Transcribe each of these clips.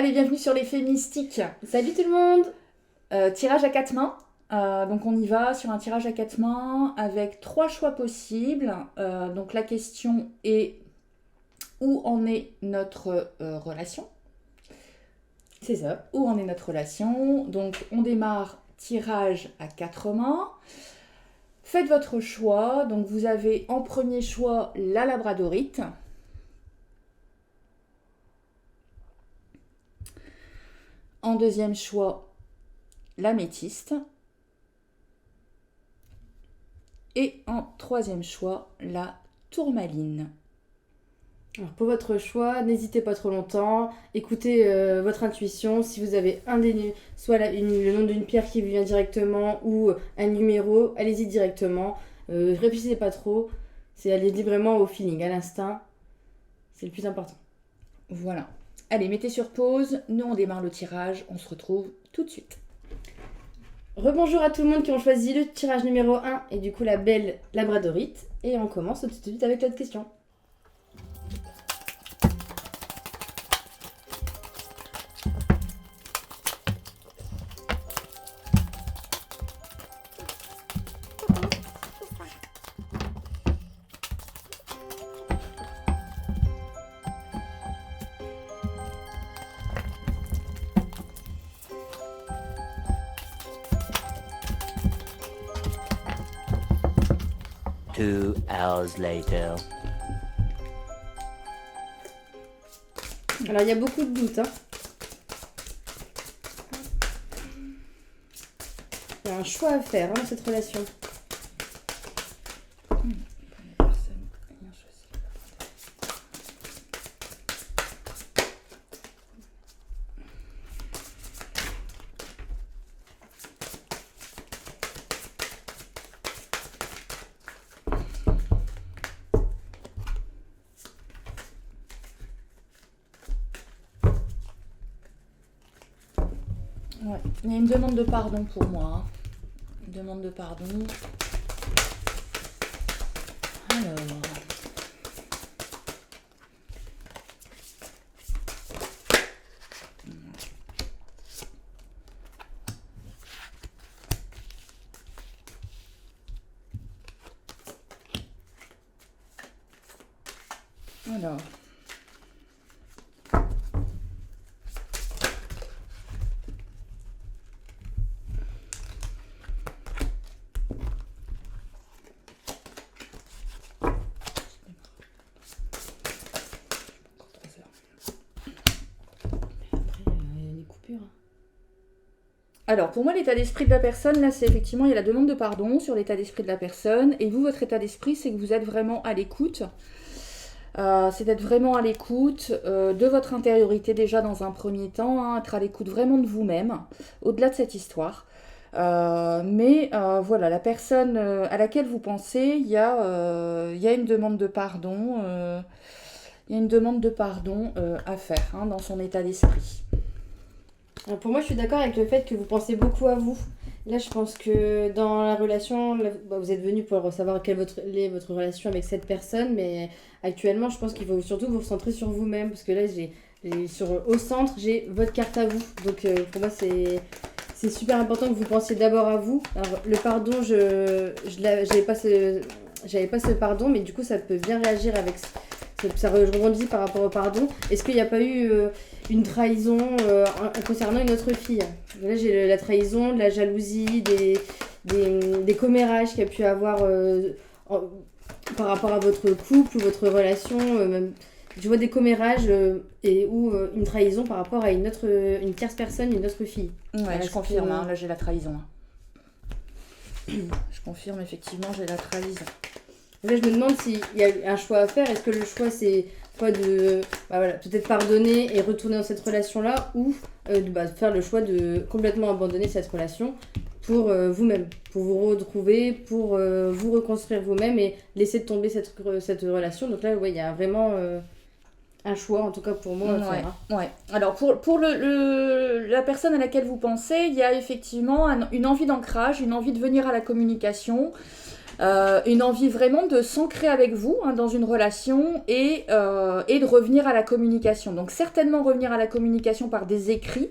Allez, bienvenue sur les Fées Mystiques. Salut tout le monde. Tirage à 4 mains. Donc on y va sur un tirage à 4 mains avec 3 choix possibles. Donc la question est où en est notre relation? C'est ça. Où en est notre relation? Donc on démarre tirage à 4 mains. Faites votre choix. Donc vous avez en premier choix la labradorite. En deuxième choix, l'améthyste. Et en troisième choix, la tourmaline. Alors pour votre choix, n'hésitez pas trop longtemps. Écoutez votre intuition. Si vous avez soit le nom d'une pierre qui vous vient directement ou un numéro, allez-y directement. Réfléchissez pas trop. Allez-y vraiment au feeling, à l'instinct. C'est le plus important. Voilà. Allez, mettez sur pause. Nous, on démarre le tirage. On se retrouve tout de suite. Rebonjour à tout le monde qui ont choisi le tirage numéro 1 et du coup la belle labradorite. Et on commence tout de suite avec l'autre question. Two hours later. Alors il y a beaucoup de doutes. Il y a un choix à faire dans cette relation. Ouais. Il y a une demande de pardon pour moi. Une demande de pardon. Alors. Alors. Alors, pour moi, l'état d'esprit de la personne, là, c'est effectivement, il y a la demande de pardon sur l'état d'esprit de la personne. Et vous, votre état d'esprit, c'est que vous êtes vraiment à l'écoute. C'est d'être vraiment à l'écoute de votre intériorité déjà dans un premier temps, hein, être à l'écoute vraiment de vous-même, au-delà de cette histoire. Mais voilà, la personne à laquelle vous pensez, il y a une demande de pardon. Il y a une demande de pardon à faire hein, dans son état d'esprit. Alors pour moi, je suis d'accord avec le fait que vous pensez beaucoup à vous. Là, je pense que dans la relation, là, vous êtes venu pour savoir quelle est votre relation avec cette personne, mais actuellement, je pense qu'il faut surtout vous recentrer sur vous-même, parce que là, au centre, j'ai votre carte à vous. Donc pour moi, c'est super important que vous pensiez d'abord à vous. Alors le pardon, j'avais pas ce pardon, mais du coup, ça peut bien réagir avec ça rebondit par rapport au pardon. Est-ce qu'il n'y a pas eu une trahison concernant une autre fille? Là, j'ai la trahison, de la jalousie, des commérages qu'il y a pu avoir par rapport à votre couple ou votre relation. Je vois des commérages ou une trahison par rapport à une tierce personne, une autre fille. Ouais, je confirme, hein, là j'ai la trahison. Je confirme, effectivement, j'ai la trahison. Là, je me demande s'il y a un choix à faire. Est-ce que le choix, c'est quoi peut-être pardonner et retourner dans cette relation-là ou faire le choix de complètement abandonner cette relation pour vous-même, pour vous retrouver, pour vous reconstruire vous-même et laisser tomber cette relation. Donc là, il y a vraiment un choix, en tout cas pour moi, à faire. Hein. Ouais. Alors, pour la personne à laquelle vous pensez, il y a effectivement une envie d'ancrage, une envie de venir à la communication. Une envie vraiment de s'ancrer avec vous hein, dans une relation et de revenir à la communication. Donc certainement revenir à la communication par des écrits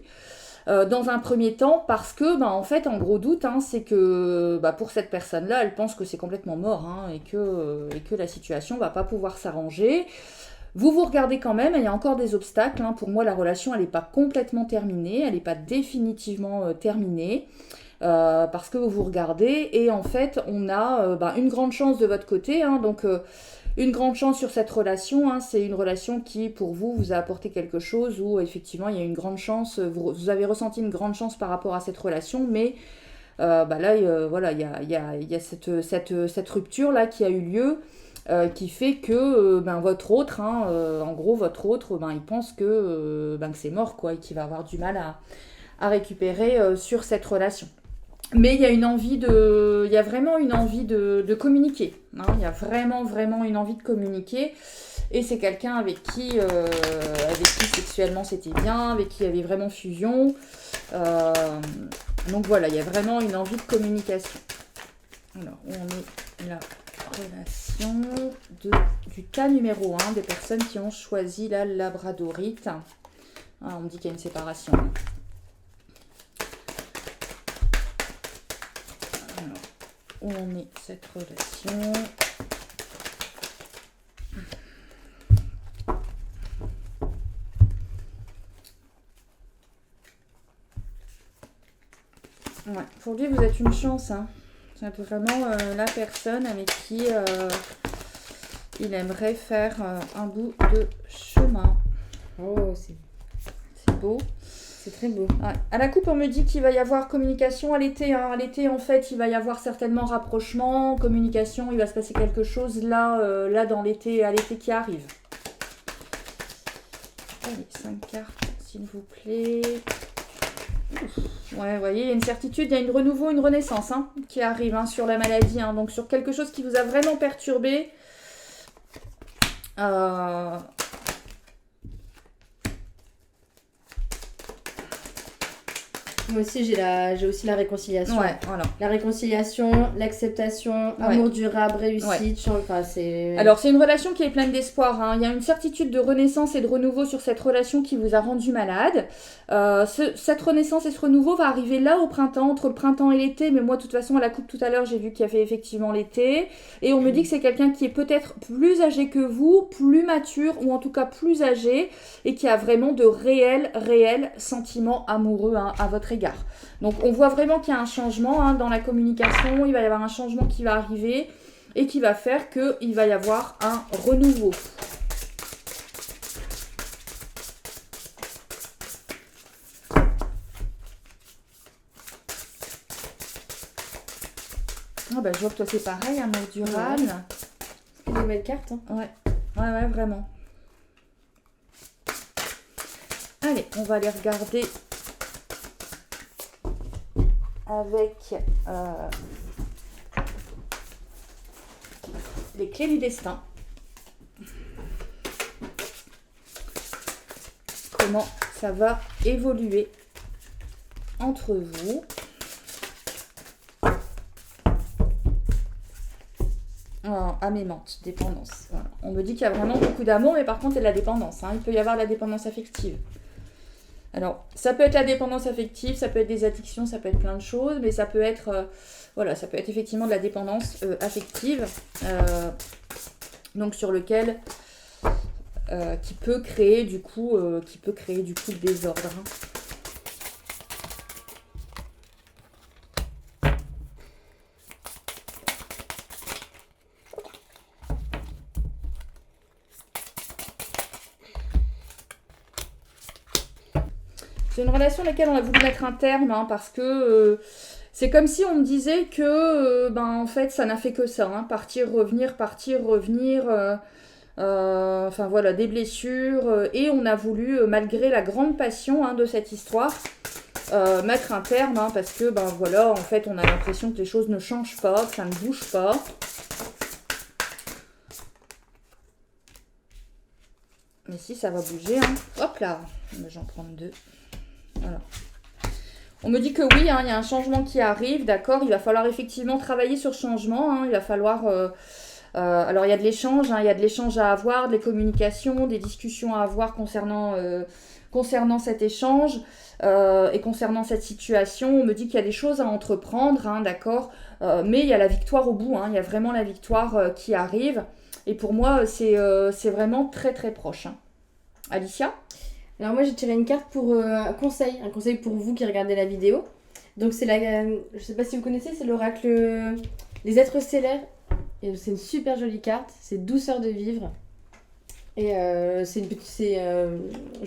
dans un premier temps parce que, en fait, en gros doute, hein, c'est que pour cette personne-là, elle pense que c'est complètement mort hein, et que la situation va pas pouvoir s'arranger. Vous vous regardez quand même, il y a encore des obstacles. Hein. Pour moi, la relation, elle n'est pas complètement terminée, elle n'est pas définitivement terminée. Parce que vous vous regardez et en fait on a une grande chance de votre côté hein, donc une grande chance sur cette relation hein, c'est une relation qui pour vous a apporté quelque chose où effectivement il y a une grande chance, vous avez ressenti une grande chance par rapport à cette relation mais là voilà il y a cette rupture là qui a eu lieu qui fait que votre autre hein, en gros votre autre il pense que c'est mort quoi et qu'il va avoir du mal à récupérer sur cette relation. Mais il y a vraiment une envie de communiquer. Hein. Il y a vraiment une envie de communiquer. Et c'est quelqu'un avec qui sexuellement c'était bien, avec qui il y avait vraiment fusion. Donc voilà, il y a vraiment une envie de communication. Alors, on est la relation du cas numéro 1 des personnes qui ont choisi la labradorite. Ah, on me dit qu'il y a une séparation. Où en est cette relation? Ouais, pour lui, vous êtes une chance. Hein. C'est vraiment la personne avec qui il aimerait faire un bout de chemin. Oh, c'est beau. C'est très beau. Ouais. À la coupe, on me dit qu'il va y avoir communication à l'été. Hein. À l'été, en fait, il va y avoir certainement rapprochement, communication. Il va se passer quelque chose là dans l'été, à l'été qui arrive. Allez, 5 cartes, s'il vous plaît. Ouais, vous voyez, il y a une certitude, il y a une renouveau, une renaissance hein, qui arrive hein, sur la maladie. Hein. Donc, sur quelque chose qui vous a vraiment perturbé. Moi aussi, j'ai aussi la réconciliation. Ouais, voilà. La réconciliation, l'acceptation, amour durable, réussite. Enfin, c'est... Alors, c'est une relation qui est pleine d'espoir. Hein. Il y a une certitude de renaissance et de renouveau sur cette relation qui vous a rendu malade. Cette renaissance et ce renouveau va arriver là au printemps, entre le printemps et l'été. Mais moi, de toute façon, à la coupe tout à l'heure, j'ai vu qu'il y avait effectivement l'été. Et on me dit que c'est quelqu'un qui est peut-être plus âgé que vous, plus mature, ou en tout cas plus âgé, et qui a vraiment de réels sentiments amoureux hein, à votre égard. Donc on voit vraiment qu'il y a un changement hein, dans la communication, il va y avoir un changement qui va arriver et qui va faire qu'il va y avoir un renouveau. Oh bah, je vois que toi c'est pareil, amour durable. C'est une nouvelle carte. Hein. Ouais, vraiment. Allez, on va aller regarder avec les clés du destin. Comment ça va évoluer entre vous. Amémante, dépendance. Voilà. On me dit qu'il y a vraiment beaucoup d'amour, mais par contre, il y a de la dépendance. Hein. Il peut y avoir de la dépendance affective. Alors, ça peut être la dépendance affective, ça peut être des addictions, ça peut être plein de choses, mais ça peut être, ça peut être effectivement de la dépendance affective, donc sur lequel, qui peut créer du coup le désordre. Hein. C'est une relation à laquelle on a voulu mettre un terme, hein, parce que c'est comme si on me disait que, en fait, ça n'a fait que ça, hein, partir, revenir, enfin voilà, des blessures, et on a voulu, malgré la grande passion hein, de cette histoire, mettre un terme, hein, parce que, voilà, en fait, on a l'impression que les choses ne changent pas, que ça ne bouge pas. Mais si, ça va bouger, hein. Hop là, j'en prends 2. Voilà. On me dit que oui, hein, il y a un changement qui arrive, d'accord. Il va falloir effectivement travailler sur ce changement. Hein, il va falloir... alors, il y a de l'échange, hein, il y a de l'échange à avoir, des communications, des discussions à avoir concernant cet échange et concernant cette situation. On me dit qu'il y a des choses à entreprendre, hein, d'accord. Mais il y a la victoire au bout, hein, il y a vraiment la victoire qui arrive. Et pour moi, c'est vraiment très très proche. Hein. Alicia ? Alors moi j'ai tiré une carte pour un conseil pour vous qui regardez la vidéo. Donc c'est je sais pas si vous connaissez, c'est l'oracle Les êtres stellaires. Et c'est une super jolie carte, c'est douceur de vivre. Et je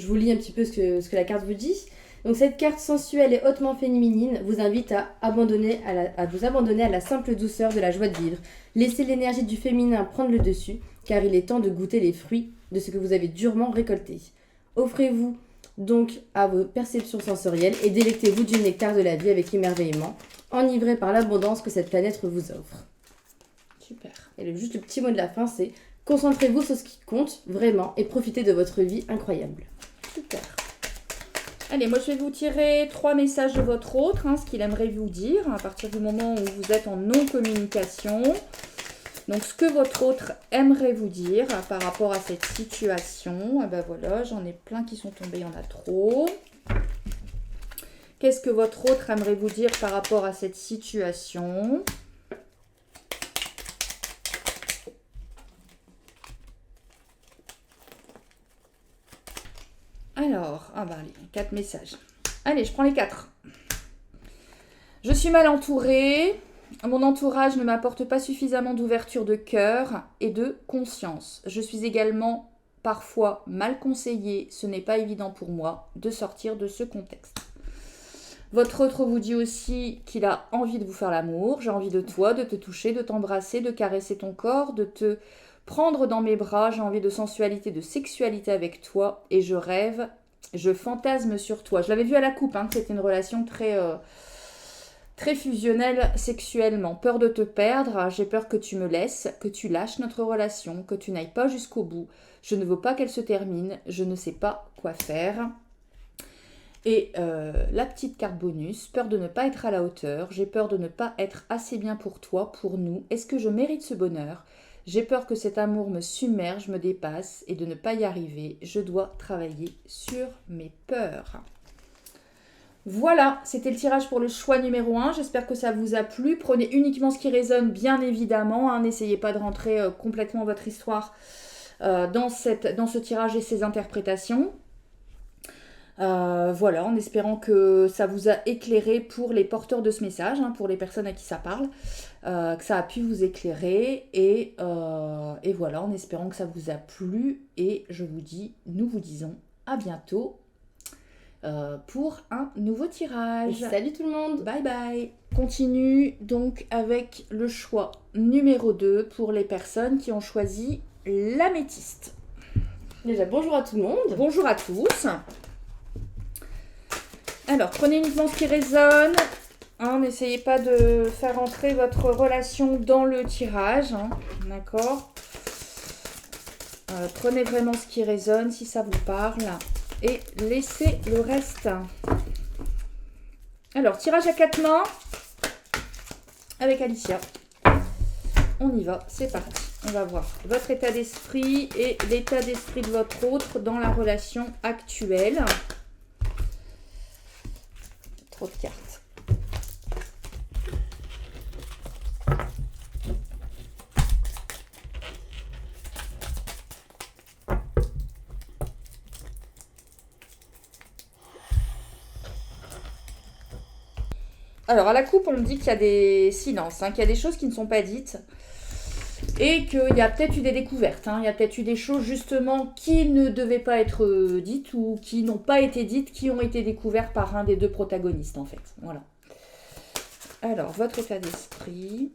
vous lis un petit peu ce que la carte vous dit. Donc cette carte sensuelle et hautement féminine vous invite à vous abandonner à la simple douceur de la joie de vivre. Laissez l'énergie du féminin prendre le dessus, car il est temps de goûter les fruits de ce que vous avez durement récolté. Offrez-vous donc à vos perceptions sensorielles et délectez-vous du nectar de la vie avec émerveillement, enivré par l'abondance que cette planète vous offre. Super. Et juste le petit mot de la fin, c'est concentrez-vous sur ce qui compte vraiment et profitez de votre vie incroyable. Super. Allez, moi je vais vous tirer 3 messages de votre autre, hein, ce qu'il aimerait vous dire à partir du moment où vous êtes en non-communication. Donc, ce que votre autre aimerait vous dire par rapport à cette situation. Ah ben voilà, j'en ai plein qui sont tombés, il y en a trop. Qu'est-ce que votre autre aimerait vous dire par rapport à cette situation ? Alors, allez, 4 messages. Allez, je prends les 4. Je suis mal entourée. Mon entourage ne m'apporte pas suffisamment d'ouverture de cœur et de conscience. Je suis également parfois mal conseillée. Ce n'est pas évident pour moi de sortir de ce contexte. Votre autre vous dit aussi qu'il a envie de vous faire l'amour. J'ai envie de toi, de te toucher, de t'embrasser, de caresser ton corps, de te prendre dans mes bras. J'ai envie de sensualité, de sexualité avec toi et je rêve, je fantasme sur toi. Je l'avais vu à la coupe, hein, que c'était une relation très fusionnelle sexuellement. Peur de te perdre, j'ai peur que tu me laisses, que tu lâches notre relation, que tu n'ailles pas jusqu'au bout. Je ne veux pas qu'elle se termine, je ne sais pas quoi faire. Et la petite carte bonus, peur de ne pas être à la hauteur, j'ai peur de ne pas être assez bien pour toi, pour nous. Est-ce que je mérite ce bonheur ? J'ai peur que cet amour me submerge, me dépasse et de ne pas y arriver. Je dois travailler sur mes peurs. Voilà, c'était le tirage pour le choix numéro 1. J'espère que ça vous a plu. Prenez uniquement ce qui résonne, bien évidemment. Hein. N'essayez pas de rentrer complètement votre histoire dans ce tirage et ces interprétations. Voilà, en espérant que ça vous a éclairé pour les porteurs de ce message, hein, pour les personnes à qui ça parle, que ça a pu vous éclairer. Et voilà, en espérant que ça vous a plu. Et nous vous disons à bientôt. Pour un nouveau tirage. Salut tout le monde. Bye bye. Continue donc avec le choix numéro 2 pour les personnes qui ont choisi l'améthyste. Déjà, bonjour à tout le monde. Bonjour à tous. Alors, prenez uniquement ce qui résonne. Hein, n'essayez pas de faire entrer votre relation dans le tirage. Hein, d'accord. Prenez vraiment ce qui résonne si ça vous parle. Et laissez le reste. Alors, tirage à 4 mains avec Alicia. On y va, c'est parti. On va voir votre état d'esprit et l'état d'esprit de votre autre dans la relation actuelle. Trop de cartes. Alors, à la coupe, on me dit qu'il y a des silences, hein, qu'il y a des choses qui ne sont pas dites et qu'il y a peut-être eu des découvertes. Hein, il y a peut-être eu des choses, justement, qui ne devaient pas être dites ou qui n'ont pas été dites, qui ont été découvertes par un des deux protagonistes, en fait. Voilà. Alors, votre état d'esprit...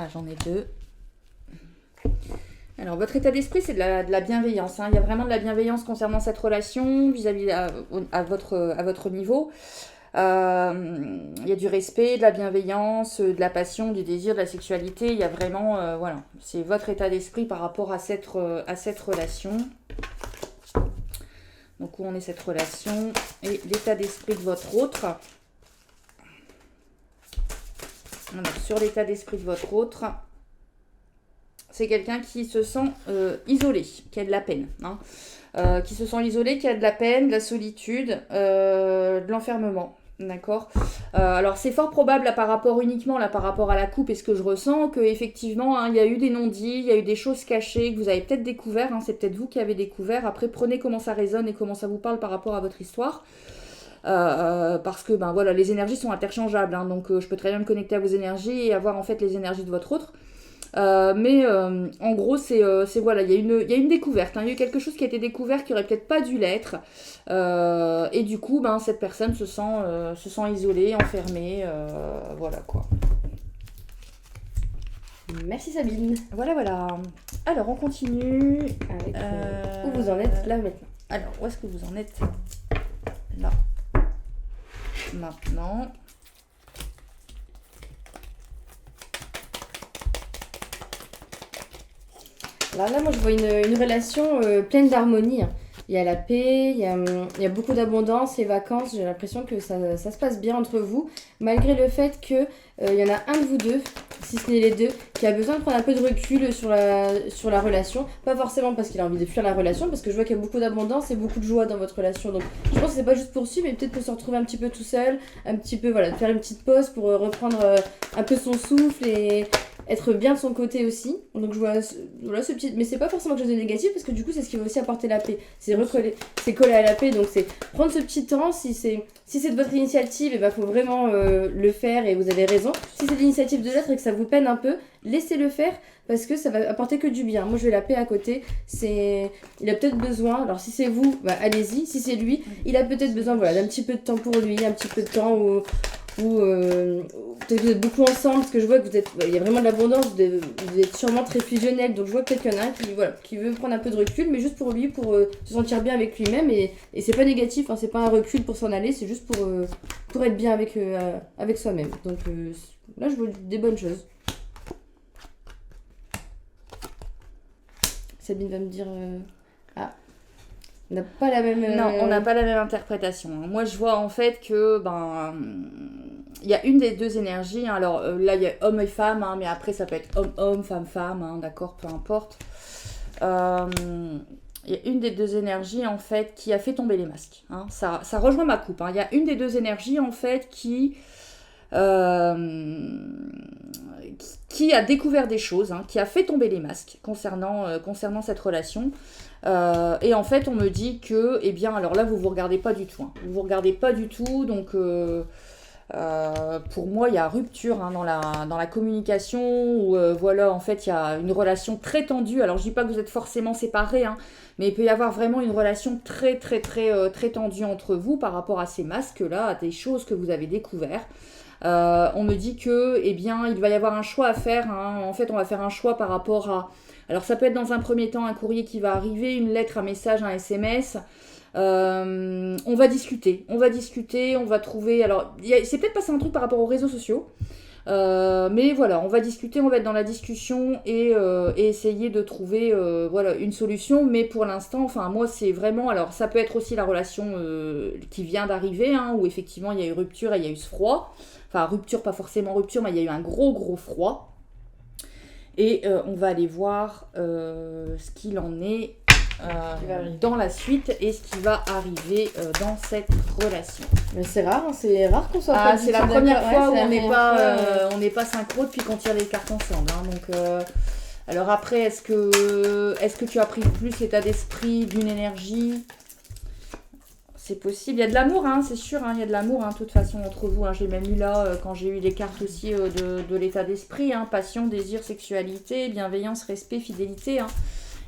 Ah, j'en ai 2. Alors, votre état d'esprit, c'est de la bienveillance. Hein. Il y a vraiment de la bienveillance concernant cette relation vis-à-vis à votre niveau. Il y a du respect, de la bienveillance, de la passion, du désir, de la sexualité. Il y a vraiment, voilà, c'est votre état d'esprit par rapport à cette relation. Donc où en est cette relation et l'état d'esprit de votre autre. Alors, sur l'état d'esprit de votre autre, c'est quelqu'un qui se sent isolé, qui a de la peine. Hein. Qui se sent isolé, qui a de la peine, de la solitude, de l'enfermement. D'accord. Alors c'est fort probable là, par rapport à la coupe et ce que je ressens, que effectivement il y a eu des non-dits, il y a eu des choses cachées que vous avez peut-être découvert, c'est peut-être vous qui avez découvert. Après prenez comment ça résonne et comment ça vous parle par rapport à votre histoire. Parce que voilà, les énergies sont interchangeables, donc je peux très bien me connecter à vos énergies et avoir en fait les énergies de votre autre. Mais en gros c'est voilà, il y a une découverte, il y a eu quelque chose qui a été découvert qui aurait peut-être pas dû l'être, et du coup cette personne se sent isolée, enfermée, voilà quoi. Merci Sabine. Voilà. Alors on continue avec où vous en êtes là maintenant. Alors où est-ce que vous en êtes là maintenant? Là, moi, je vois une relation pleine d'harmonie. Il y a la paix, il y a beaucoup d'abondance, les vacances. J'ai l'impression que ça se passe bien entre vous, malgré le fait qu'il y en a un de vous deux, si ce n'est les deux, qui a besoin de prendre un peu de recul sur la relation. Pas forcément parce qu'il a envie de fuir la relation, parce que je vois qu'il y a beaucoup d'abondance et beaucoup de joie dans votre relation. Donc, je pense que c'est pas juste poursuivre, mais peut-être pour se retrouver un petit peu tout seul, un petit peu, voilà, faire une petite pause pour reprendre un peu son souffle et être bien de son côté aussi. Donc je vois ce petit, mais c'est pas forcément quelque chose de négatif, parce que du coup c'est ce qui va aussi apporter la paix, c'est recoller, c'est coller à la paix. Donc c'est prendre ce petit temps. Si c'est de votre initiative, et faut vraiment le faire, et vous avez raison. Si c'est l'initiative de l'être et que ça vous peine un peu, laissez-le faire, parce que ça va apporter que du bien. Moi je vais la paix à côté, il a peut-être besoin, alors si c'est vous, allez-y. Si c'est lui, il a peut-être besoin d'un petit peu de temps pour lui, un petit peu de temps où peut-être vous êtes beaucoup ensemble, parce que je vois que il y a vraiment de l'abondance, vous êtes sûrement très fusionnels. Donc je vois peut-être qu'il y en a un qui veut prendre un peu de recul, mais juste pour lui, pour se sentir bien avec lui-même, et c'est pas négatif, c'est pas un recul pour s'en aller, c'est juste pour être bien avec soi-même. Donc là je vois des bonnes choses. Sabine va me dire on n'a pas la même... Non, on n'a pas la même interprétation. Moi, je vois en fait que il y a une des deux énergies. Alors là, il y a homme et femme, mais après, ça peut être homme-homme, femme-femme, d'accord, peu importe. Il y a une des deux énergies, en fait, qui a fait tomber les masques. Ça rejoint ma coupe. Il y a une des deux énergies, en fait, qui a découvert des choses, qui a fait tomber les masques concernant cette relation. Et en fait on me dit que, alors là vous regardez pas du tout, donc pour moi il y a rupture dans la communication, où voilà, en fait il y a une relation très tendue. Alors je dis pas que vous êtes forcément séparés, mais il peut y avoir vraiment une relation très très très très tendue entre vous par rapport à ces masques là, à des choses que vous avez découvert. On me dit que il va y avoir un choix à faire, en fait on va faire un choix par rapport à... Alors ça peut être dans un premier temps un courrier qui va arriver, une lettre, un message, un SMS. On va discuter, on va trouver... Alors c'est peut-être passé un truc par rapport aux réseaux sociaux, mais voilà, on va discuter, on va être dans la discussion et essayer de trouver une solution. Mais pour l'instant, moi c'est vraiment... Alors ça peut être aussi la relation qui vient d'arriver, où effectivement il y a eu rupture et il y a eu ce froid. Enfin rupture, pas forcément rupture, mais il y a eu un gros froid. Et on va aller voir ce qu'il en est dans la suite et ce qui va arriver dans cette relation. Mais c'est rare qu'on soit pas... c'est la première fois où on n'est pas synchro depuis qu'on tire les cartes ensemble. Donc, alors après, est-ce que tu as pris plus l'état d'esprit d'une énergie ? C'est possible. Il y a de l'amour, c'est sûr. Il y a de l'amour, de toute façon, entre vous. J'ai même eu là, quand j'ai eu les cartes aussi de l'état d'esprit. Passion, désir, sexualité, bienveillance, respect, fidélité.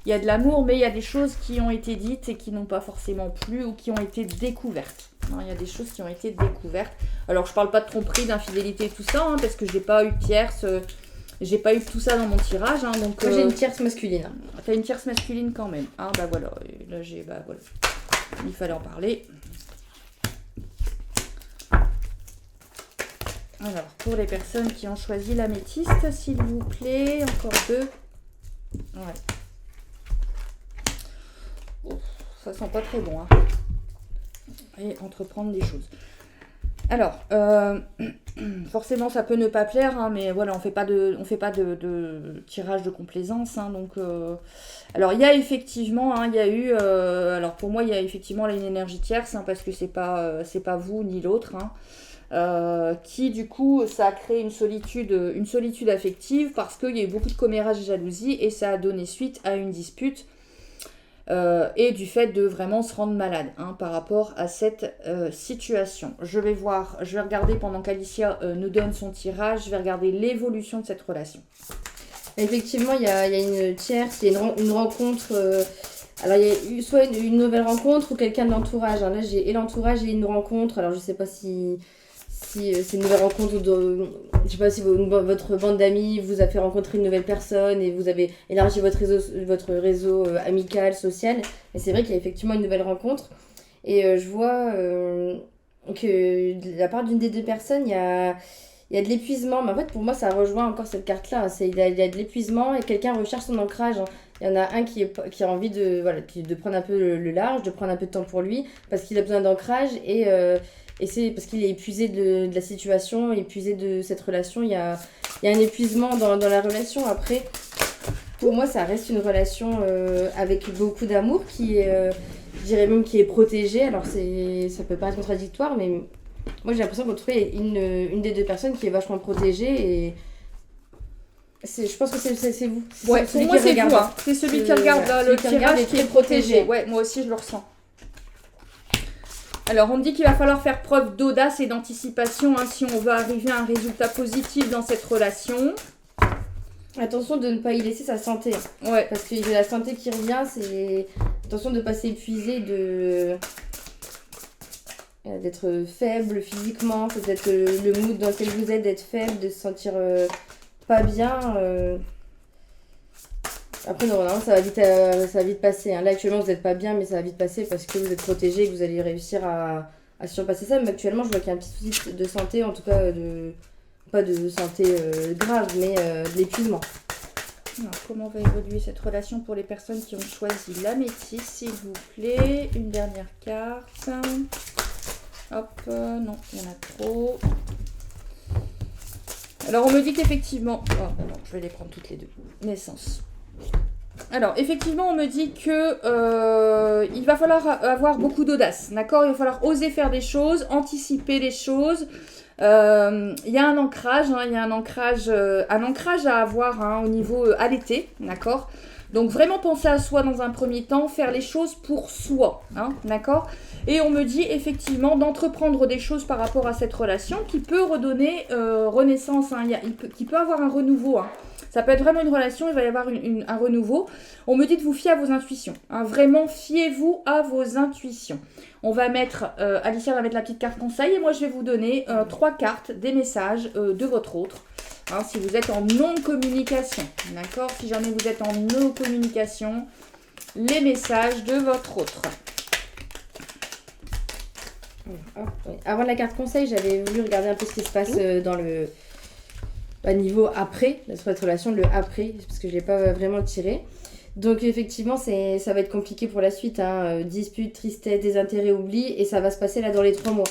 Il y a de l'amour, mais il y a des choses qui ont été dites et qui n'ont pas forcément plu ou qui ont été découvertes. Il y a des choses qui ont été découvertes. Alors, je parle pas de tromperie, d'infidélité et tout ça, parce que j'ai pas eu de tierce... J'ai pas eu tout ça dans mon tirage. Donc, moi, j'ai une tierce masculine. T'as une tierce masculine quand même. Voilà. Et là, voilà. Il fallait en parler. Alors, pour les personnes qui ont choisi l'améthyste, s'il vous plaît, encore 2. Ouais. Oh, ça sent pas très bon. Hein. Et entreprendre des choses. Alors, forcément, ça peut ne pas plaire, hein, mais voilà, on fait pas de tirage de complaisance. Hein, donc, alors, il y a effectivement, hein, il y a eu, alors pour moi, il y a effectivement là, une énergie tierce, hein, parce que c'est pas vous ni l'autre. Hein. Qui du coup ça a créé une solitude affective parce qu'il y a eu beaucoup de commérage et jalousie et ça a donné suite à une dispute et du fait de vraiment se rendre malade hein, par rapport à cette situation. Je vais regarder pendant qu'Alicia nous donne son tirage, je vais regarder l'évolution de cette relation. Effectivement, il y a une tierce, il y a une rencontre. Alors, il y a eu soit une nouvelle rencontre ou quelqu'un de l'entourage. Hein. Là, j'ai et l'entourage et une rencontre. Alors, je sais pas si c'est une nouvelle rencontre ou je sais pas si votre bande d'amis vous a fait rencontrer une nouvelle personne et vous avez élargi votre réseau amical, social. Mais c'est vrai qu'il y a effectivement une nouvelle rencontre. Et je vois que de la part d'une des deux personnes, il y a de l'épuisement. Mais en fait, pour moi, ça rejoint encore cette carte-là. Hein. Il y a de l'épuisement et quelqu'un recherche son ancrage. Hein. Il y en a un qui a envie de prendre un peu le large, de prendre un peu de temps pour lui parce qu'il a besoin d'ancrage et c'est parce qu'il est épuisé de la situation, épuisé de cette relation. Il y a un épuisement dans la relation. Après, pour moi, ça reste une relation avec beaucoup d'amour qui est, je dirais même, qui est protégée. Alors, ça peut paraître contradictoire, mais moi, j'ai l'impression qu'on trouvait une des deux personnes qui est vachement protégée et je pense que c'est vous. Ouais, pour moi, c'est vous. Hein. C'est celui qui regarde le tirage qui est protégé. Ouais, moi aussi, je le ressens. Alors, on dit qu'il va falloir faire preuve d'audace et d'anticipation hein, si on veut arriver à un résultat positif dans cette relation. Attention de ne pas y laisser sa santé. Ouais. Parce que la santé qui revient, c'est... Attention de ne pas s'épuiser, d'être faible physiquement, peut-être le mood dans lequel vous êtes, d'être faible, de se sentir pas bien. Après, normalement, ça va vite passer. Hein. Là, actuellement, vous n'êtes pas bien, mais ça va vite passer parce que vous êtes protégé et que vous allez réussir à surpasser ça. Mais actuellement, je vois qu'il y a un petit souci de santé, en tout cas, pas de santé grave, mais de l'épuisement. Alors, comment va évoluer cette relation pour les personnes qui ont choisi l'améthyste, s'il vous plaît? Une dernière carte. Hop, non, il y en a trop. Alors, on me dit qu'effectivement... Oh, non, je vais les prendre toutes les deux. Naissance. Alors, effectivement, on me dit que il va falloir avoir beaucoup d'audace, d'accord? Il va falloir oser faire des choses, anticiper les choses. Il y a un ancrage, hein, il y a un ancrage à avoir hein, au niveau allaité, d'accord? Donc, vraiment penser à soi dans un premier temps, faire les choses pour soi, hein, d'accord? Et on me dit effectivement d'entreprendre des choses par rapport à cette relation qui peut redonner renaissance, hein, qui peut avoir un renouveau, hein. Ça peut être vraiment une relation, il va y avoir un renouveau. On me dit de vous fier à vos intuitions. Hein, vraiment, fiez-vous à vos intuitions. On va mettre, Alicia va mettre la petite carte conseil et moi je vais vous donner 3 cartes, des messages de votre autre. Hein, si vous êtes en non-communication, d'accord? Si jamais vous êtes en non-communication, les messages de votre autre. Avant la carte conseil, j'avais voulu regarder un peu ce qui se passe dans le... niveau après, sur cette relation, le après, parce que je ne l'ai pas vraiment tiré. Donc effectivement, ça va être compliqué pour la suite. Hein. Dispute, tristesse, désintérêt, oubli, et ça va se passer là dans les 3 mois.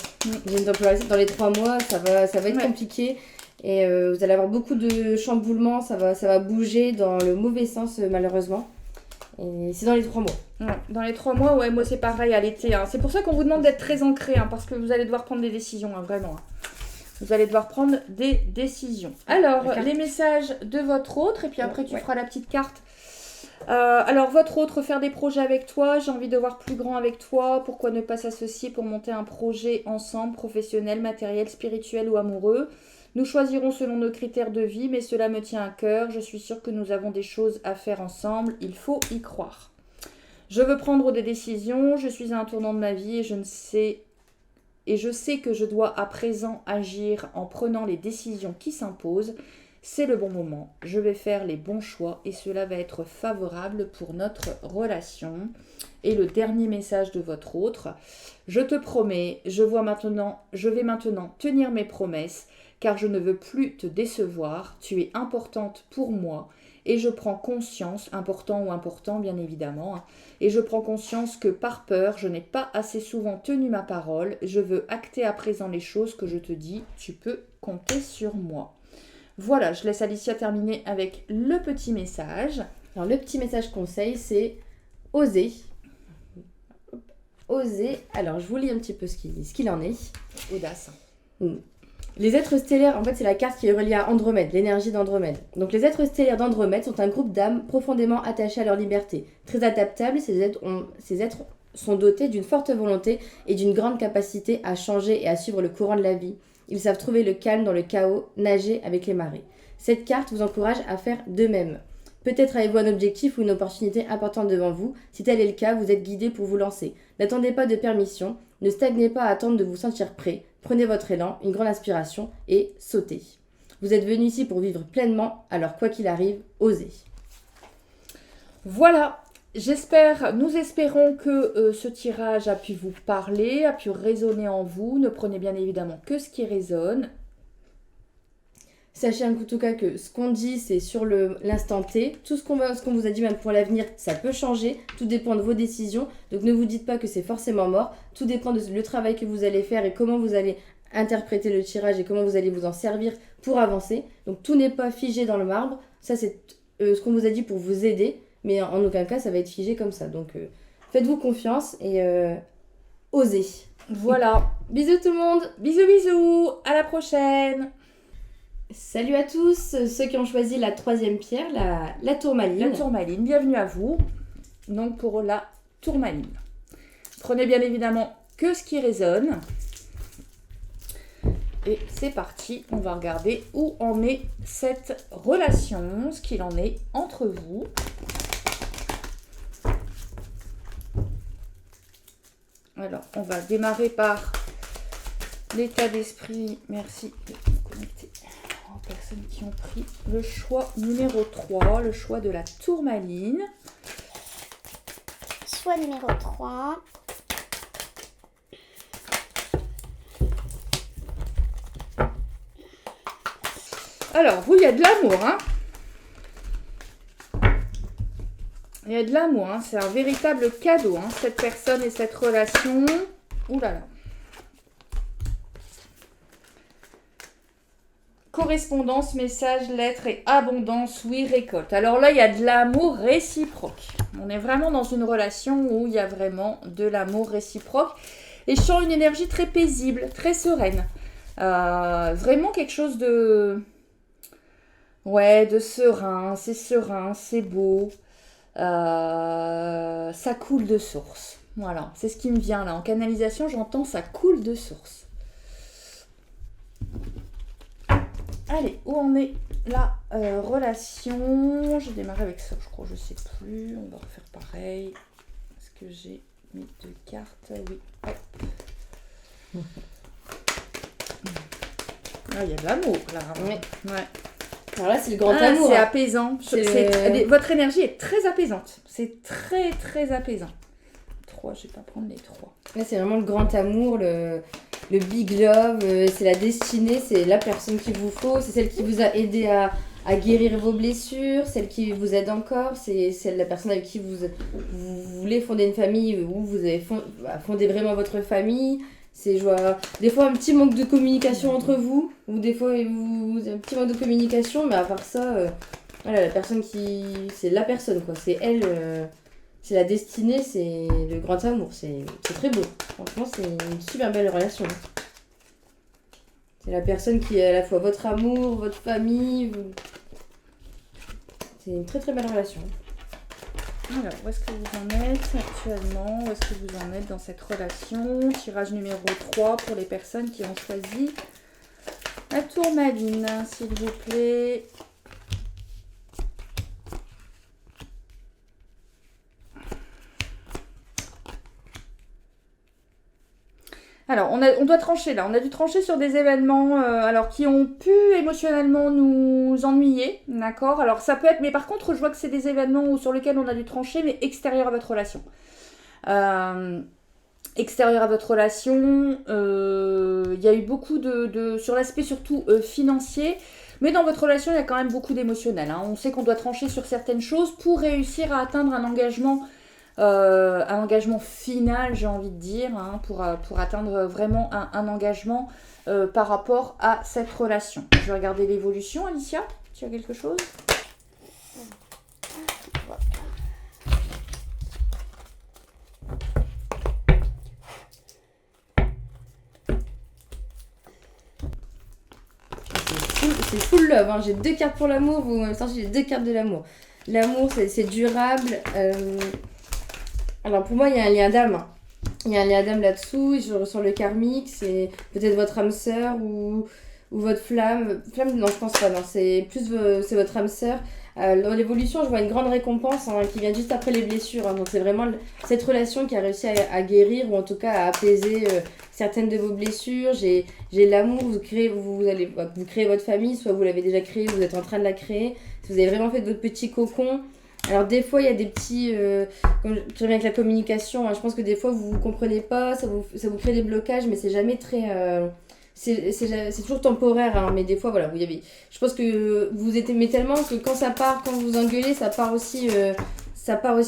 Dans les 3 mois, ça va être compliqué. Et vous allez avoir beaucoup de chamboulements, ça va bouger dans le mauvais sens malheureusement. Et c'est dans les 3 mois. Ouais, dans les 3 mois, ouais, moi c'est pareil à l'été. Hein. C'est pour ça qu'on vous demande d'être très ancré, hein, parce que vous allez devoir prendre des décisions, hein, vraiment. Hein. Vous allez devoir prendre des décisions. Alors, les messages de votre autre, et puis après tu feras la petite carte. Alors, votre autre, faire des projets avec toi, j'ai envie de voir plus grand avec toi, pourquoi ne pas s'associer pour monter un projet ensemble, professionnel, matériel, spirituel ou amoureux. Nous choisirons selon nos critères de vie, mais cela me tient à cœur, je suis sûre que nous avons des choses à faire ensemble, il faut y croire. Je veux prendre des décisions, je suis à un tournant de ma vie et je sais que je dois à présent agir en prenant les décisions qui s'imposent. c'est le bon moment, je vais faire les bons choix et cela va être favorable pour notre relation. Et le dernier message de votre autre, je te promets, je vais maintenant tenir mes promesses car je ne veux plus te décevoir, tu es importante pour moi et je prends conscience, important bien évidemment, et je prends conscience que par peur, je n'ai pas assez souvent tenu ma parole, je veux acter à présent les choses que je te dis, tu peux compter sur moi. Voilà, je laisse Alicia terminer avec le petit message. Alors le petit message conseil, c'est oser. Oser. Alors je vous lis un petit peu ce qu'il en est. Audace. Les êtres stellaires, en fait c'est la carte qui est reliée à Andromède, l'énergie d'Andromède. Donc les êtres stellaires d'Andromède sont un groupe d'âmes profondément attachés à leur liberté. Très adaptables, ces êtres sont dotés d'une forte volonté et d'une grande capacité à changer et à suivre le courant de la vie. Ils savent trouver le calme dans le chaos, nager avec les marées. Cette carte vous encourage à faire de même. Peut-être avez-vous un objectif ou une opportunité importante devant vous. Si tel est le cas, vous êtes guidé pour vous lancer. N'attendez pas de permission, ne stagnez pas à attendre de vous sentir prêt. Prenez votre élan, une grande inspiration et sautez. Vous êtes venu ici pour vivre pleinement, alors quoi qu'il arrive, osez. Voilà, nous espérons que ce tirage a pu vous parler, a pu résonner en vous. Ne prenez bien évidemment que ce qui résonne. Sachez en tout cas que ce qu'on dit, c'est sur l'instant T. Tout ce qu'on vous a dit, même pour l'avenir, ça peut changer. Tout dépend de vos décisions. Donc ne vous dites pas que c'est forcément mort. Tout dépend du travail que vous allez faire et comment vous allez interpréter le tirage et comment vous allez vous en servir pour avancer. Donc tout n'est pas figé dans le marbre. Ça, c'est ce qu'on vous a dit pour vous aider. Mais en aucun cas, ça va être figé comme ça. Donc faites-vous confiance et osez. Voilà. Bisous tout le monde. Bisous. À la prochaine. Salut à tous, ceux qui ont choisi la 3e pierre, la tourmaline. La tourmaline, bienvenue à vous. Donc pour la tourmaline. Prenez bien évidemment que ce qui résonne. Et c'est parti, on va regarder où en est cette relation, ce qu'il en est entre vous. Alors, on va démarrer par l'état d'esprit. Merci de vous connecter aux personnes qui ont pris le choix numéro 3, le choix de la tourmaline. Choix numéro 3. Alors, vous, il y a de l'amour, hein. Il y a de l'amour, hein. C'est un véritable cadeau, hein, cette personne et cette relation. Ouh là là. Correspondance, message, lettres et abondance, oui, récolte. Alors là, il y a de l'amour réciproque. On est vraiment dans une relation où il y a vraiment de l'amour réciproque. Et je sens une énergie très paisible, très sereine. Vraiment quelque chose de... Ouais, de serein, c'est beau. Ça coule de source. Voilà, c'est ce qui me vient là. En canalisation, j'entends ça coule de source. Allez, où en est la relation? J'ai démarré avec ça, je crois, je sais plus. On va refaire pareil. Est-ce que j'ai mis 2 cartes? Oui, hop. Ah, il y a de l'amour là. Oui. Ouais. Alors là, c'est le grand amour. C'est hein. apaisant. Votre énergie est très apaisante. C'est très, très apaisant. 3, je vais pas prendre les 3. Là, c'est vraiment le grand amour, le big love, c'est la destinée, c'est la personne qu'il vous faut, c'est celle qui vous a aidé à guérir vos blessures, celle qui vous aide encore, c'est la personne avec qui vous voulez fonder une famille, où vous avez fondé vraiment votre famille. C'est des fois un petit manque de communication entre vous, ou des fois vous avez un petit manque de communication, mais à part ça, voilà, la personne c'est la personne, quoi. C'est elle, c'est la destinée, c'est le grand amour, c'est très beau. Franchement, c'est une super belle relation. C'est la personne qui est à la fois votre amour, votre famille. C'est une très très belle relation. Alors, où est-ce que vous en êtes actuellement? Où est-ce que vous en êtes dans cette relation? Tirage numéro 3 pour les personnes qui ont choisi la tourmaline, s'il vous plaît. Alors, on doit trancher là. On a dû trancher sur des événements alors qui ont pu émotionnellement nous ennuyer, d'accord? Alors, ça peut être... Mais par contre, je vois que c'est des événements sur lesquels on a dû trancher, mais extérieurs à votre relation. Extérieur à votre relation, il y a eu beaucoup sur l'aspect surtout financier, mais dans votre relation, il y a quand même beaucoup d'émotionnel. Hein. On sait qu'on doit trancher sur certaines choses pour réussir à atteindre un engagement final, j'ai envie de dire, hein, pour atteindre vraiment un engagement par rapport à cette relation. Je vais regarder l'évolution, Alicia. Tu as quelque chose ? C'est full love, hein. J'ai 2 cartes pour l'amour, vous m'avez sorti les 2 cartes de l'amour. L'amour, c'est durable. Alors pour moi, il y a un lien d'âme. Il y a un lien d'âme là-dessous, je ressens le karmique, c'est peut-être votre âme sœur ou votre flamme. Flamme, non, je pense pas, non, c'est c'est votre âme sœur. Dans l'évolution, je vois une grande récompense hein, qui vient juste après les blessures. Hein. Donc c'est vraiment cette relation qui a réussi à guérir ou en tout cas à apaiser certaines de vos blessures. J'ai l'amour, vous créez votre famille, soit vous l'avez déjà créée, vous êtes en train de la créer. Si vous avez vraiment fait votre petit cocon. Alors des fois il y a des petits, comme je reviens avec la communication, hein, je pense que des fois vous ne comprenez pas, ça vous crée des blocages, mais c'est jamais très... c'est toujours temporaire, hein, mais des fois, voilà, je pense que vous aimez tellement que quand ça part, quand vous engueulez, ça part aussi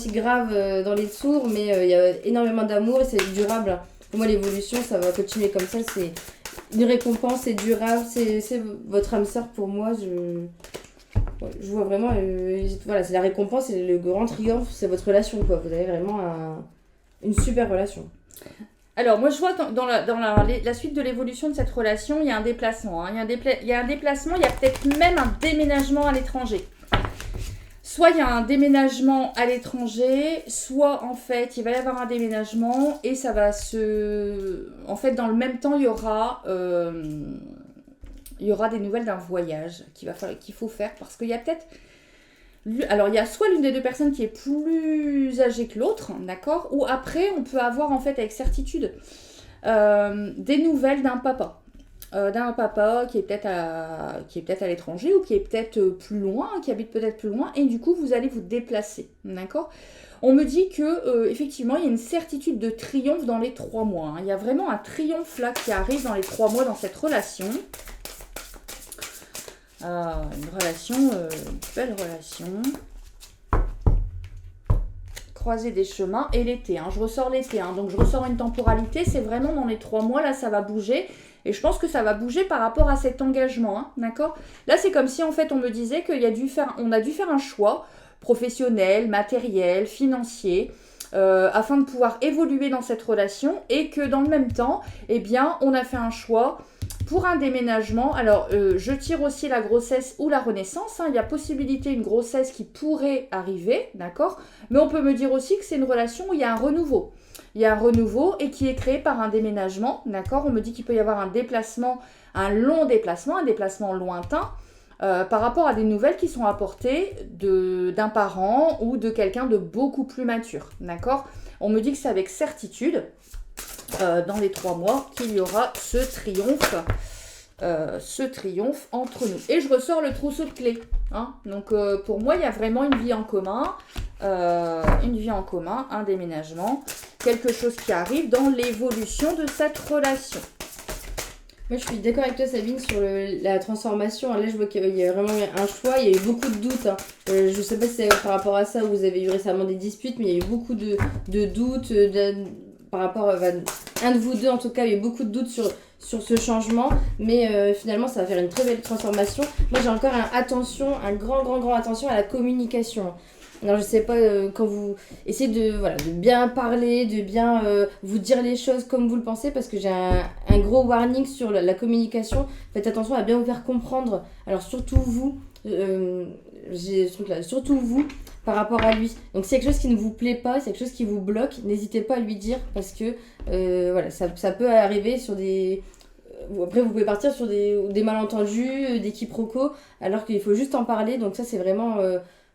grave dans les tours, mais il y a énormément d'amour et c'est durable. Pour moi, l'évolution, ça va continuer comme ça, c'est une récompense, c'est durable, c'est votre âme sœur pour moi, je vois vraiment, voilà, c'est la récompense, c'est le grand triomphe, c'est votre relation, quoi. Vous avez vraiment une super relation. Alors, moi, je vois dans la suite de l'évolution de cette relation, il y a un déplacement. Hein. Il y a un déplacement, il y a peut-être même un déménagement à l'étranger. Soit il y a un déménagement à l'étranger, soit en fait, il va y avoir un déménagement et ça va En fait, dans le même temps, il y aura des nouvelles d'un voyage qu'il faut faire parce qu'il y a peut-être... Alors, il y a soit l'une des deux personnes qui est plus âgée que l'autre, d'accord ? Ou après, on peut avoir en fait avec certitude des nouvelles d'un papa. Qui est peut-être à l'étranger ou qui est peut-être plus loin, qui habite peut-être plus loin, et du coup, vous allez vous déplacer, d'accord ? On me dit que effectivement, il y a une certitude de triomphe dans les 3 mois. Hein. Il y a vraiment un triomphe là qui arrive dans les 3 mois dans cette relation. Une belle relation. Croiser des chemins et l'été. Hein. Je ressors l'été, hein. Donc je ressors une temporalité. C'est vraiment dans les 3 mois, là, ça va bouger. Et je pense que ça va bouger par rapport à cet engagement, hein, d'accord ? Là, c'est comme si, en fait, on me disait qu'on a dû faire un choix professionnel, matériel, financier, afin de pouvoir évoluer dans cette relation et que dans le même temps, eh bien, on a fait un choix pour un déménagement. Alors, je tire aussi la grossesse ou la renaissance. Hein. Il y a possibilité une grossesse qui pourrait arriver, d'accord ? Mais on peut me dire aussi que c'est une relation où il y a un renouveau. Il y a un renouveau et qui est créé par un déménagement, d'accord ? On me dit qu'il peut y avoir un déplacement, un déplacement lointain, par rapport à des nouvelles qui sont apportées d'un parent ou de quelqu'un de beaucoup plus mature, d'accord ? On me dit que c'est avec certitude, dans les 3 mois, qu'il y aura ce triomphe entre nous. Et je ressors le trousseau de clés. Hein. Donc pour moi, il y a vraiment une vie en commun, un déménagement, quelque chose qui arrive dans l'évolution de cette relation. Moi, je suis d'accord avec toi, Sabine, sur la transformation. Là, je vois qu'il y a vraiment un choix. Il y a eu beaucoup de doutes. Hein. Je ne sais pas si c'est par rapport à ça où vous avez eu récemment des disputes, mais il y a eu beaucoup de doutes par rapport à un de vous deux. En tout cas, il y a eu beaucoup de doutes sur ce changement. Mais finalement, ça va faire une très belle transformation. Moi, j'ai encore un grand attention à la communication. Alors, je sais pas, quand vous essayez de bien parler, de bien vous dire les choses comme vous le pensez, parce que j'ai un gros warning sur la communication. Faites attention à bien vous faire comprendre. Alors, surtout vous, j'ai ce truc-là, surtout vous, par rapport à lui. Donc, s'il y a quelque chose qui ne vous plaît pas, s'il y a quelque chose qui vous bloque, n'hésitez pas à lui dire, parce que ça peut arriver sur des... Après, vous pouvez partir sur des malentendus, des quiproquos, alors qu'il faut juste en parler. Donc, ça, c'est vraiment...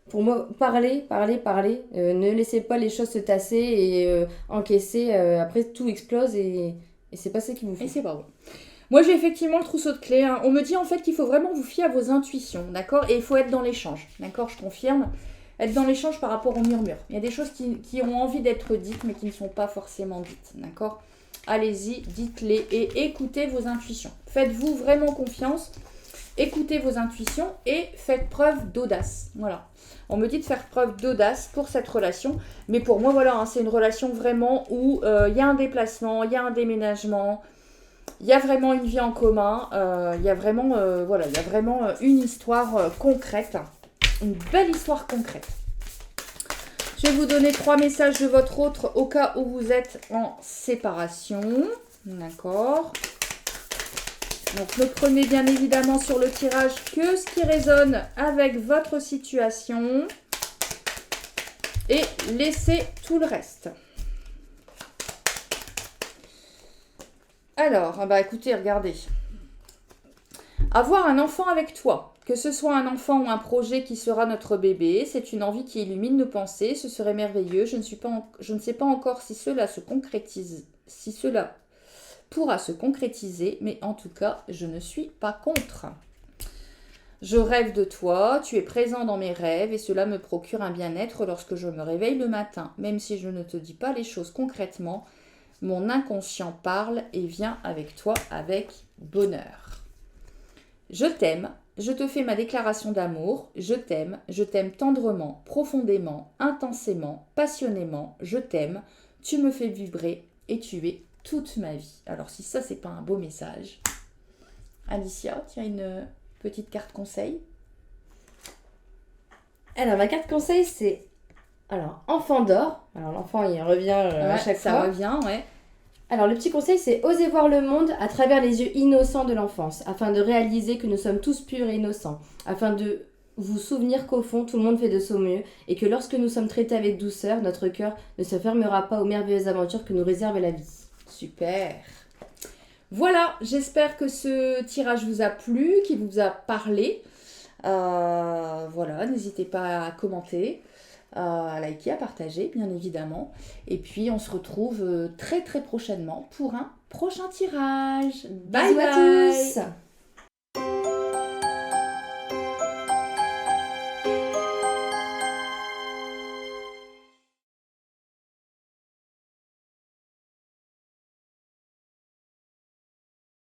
pour moi, parler. Ne laissez pas les choses se tasser et encaisser. Après, tout explose et Et c'est pas ça qu'il vous faut. Et c'est pas bon. Moi, j'ai effectivement le trousseau de clés. Hein. On me dit en fait qu'il faut vraiment vous fier à vos intuitions, d'accord? Et il faut être dans l'échange, d'accord? Je confirme. Être dans l'échange par rapport au murmure. Il y a des choses qui ont envie d'être dites, mais qui ne sont pas forcément dites, d'accord? Allez-y, dites-les et écoutez vos intuitions. Faites-vous vraiment confiance, écoutez vos intuitions et faites preuve d'audace. Voilà. On me dit de faire preuve d'audace pour cette relation, mais pour moi, voilà, hein, c'est une relation vraiment où il y a un déplacement, il y a un déménagement, il y a vraiment une vie en commun, il y a vraiment, une histoire concrète. Une belle histoire concrète. Je vais vous donner 3 messages de votre autre au cas où vous êtes en séparation. D'accord. Donc ne prenez bien évidemment sur le tirage que ce qui résonne avec votre situation. Et laissez tout le reste. Alors, écoutez, regardez. Avoir un enfant avec toi. Que ce soit un enfant ou un projet qui sera notre bébé, c'est une envie qui illumine nos pensées, ce serait merveilleux. Je ne sais pas encore si cela se concrétise, si cela pourra se concrétiser, mais en tout cas, je ne suis pas contre. Je rêve de toi, tu es présent dans mes rêves et cela me procure un bien-être lorsque je me réveille le matin. Même si je ne te dis pas les choses concrètement, mon inconscient parle et vient avec toi avec bonheur. Je t'aime. Je te fais ma déclaration d'amour, je t'aime tendrement, profondément, intensément, passionnément, je t'aime, tu me fais vibrer et tu es toute ma vie. Alors si ça c'est pas un beau message, Alicia, tu as une petite carte conseil? Alors ma carte conseil c'est enfant d'or. Alors l'enfant il revient à chaque fois. Ça revient, ouais. Alors, le petit conseil, c'est oser voir le monde à travers les yeux innocents de l'enfance, afin de réaliser que nous sommes tous purs et innocents, afin de vous souvenir qu'au fond, tout le monde fait de son mieux, et que lorsque nous sommes traités avec douceur, notre cœur ne se fermera pas aux merveilleuses aventures que nous réserve la vie. Super. Voilà, j'espère que ce tirage vous a plu, qu'il vous a parlé. Voilà, n'hésitez pas à commenter, à liker, à partager, bien évidemment. Et puis, on se retrouve très très prochainement pour un prochain tirage. Bye Bisous bye. à tous!